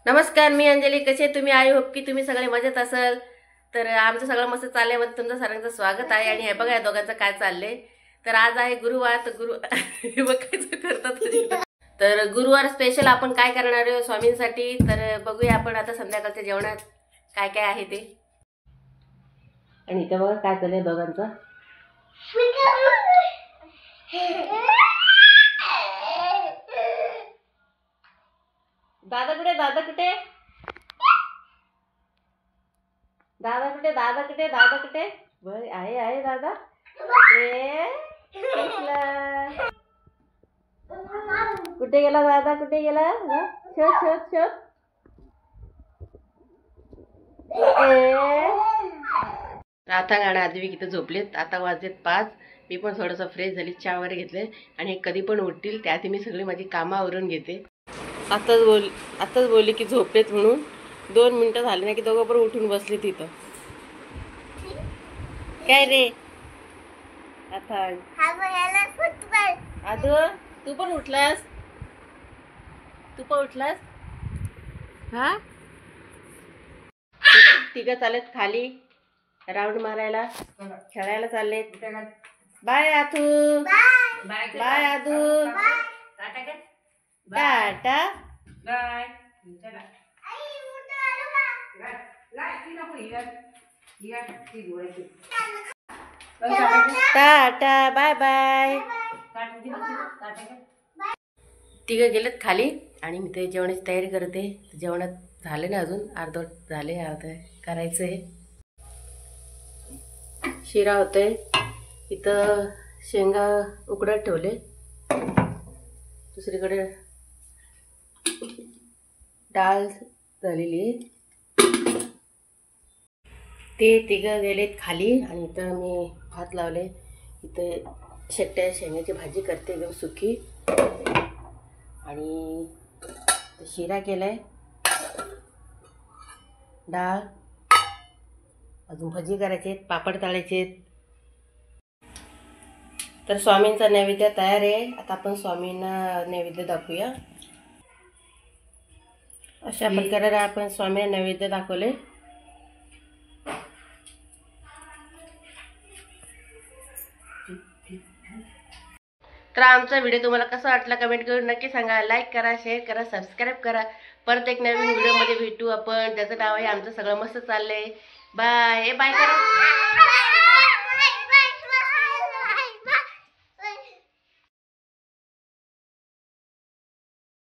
नमस्कार, मी अंजली. कसे तुम्ही? आई होप की तुम्ही सगळे मजेत असाल. तर आमचं सगळं मस्त चालल्यामध्ये तुमचं सर्वांचं स्वागत आहे. आणि हे बघा या दोघांचं काय चाललंय. तर आज आहे गुरुवार. तर हे बघायचं करतात. तर गुरुवार स्पेशल आपण काय करणार आहे स्वामींसाठी. तर बघूया आपण आता संध्याकाळच्या जेवणात काय काय आहे ते. आणि इथं बघा काय चाललंय दोघांचं. दादा कुठे? दादा कुठे? दादा कुठे? दादा कुठे? दादा कुठे? बर आहे दादा. कुठे गेला दादा? कुठे गेला? शोध शोध शोध. आता गाणं आधी इथं झोपलेत. आता वाजलेत 5. मी पण थोडंसं फ्रेश झाली, चहा वगैरे घेतले. आणि हे कधी पण उठतील त्याआधी मी सगळी माझी कामं आवरून घेते. आताच बोलली की झोपलेत म्हणून. 2 मिनिटं झाली नाही की दोघं पण उठून बसले तिथं. काय रे आता आदू, तू पण उठलास? हा, तिघं चालत खाली राऊंड मारायला, खेळायला चाललेत. Bye Athu. Bye Adu. Tata. Tata bye bye. तिघं गेलेत खाली आणि मी ते जेवणाची तयारी करते. जेवणात झाले ना अजून, अर्धवट झाले, अर्ध करायचं आहे. शिरा होतोय इथं, शेंगा उकडत ठेवले. दुसरीकडे डाळ झालेली आहे. ते तिघं गेलेत खाली आणि इथं मी भात लावले. इथं शेट्या शेंगाची भाजी करते एकदम सुकी. आणि शिरा केलाय, डाळ, अजून भजी करायचे, पापड तळायचे. तर स्वामींचा नैवेद्य तयार आहे. आता आपण स्वामींना नैवेद्य दाखवूया. अशा प्रकारे आपण स्वामींना नैवेद्य दाखवले. तर आमचा व्हिडिओ तुम्हाला कसा वाटला कमेंट करून नक्की सांगा. लाईक करा, शेअर करा, सबस्क्राईब करा. परत एक नवीन व्हिडिओमध्ये भेटू आपण. त्याचं नाव आहे आमचं सगळं मस्त चाललंय. बाय. बाय करा.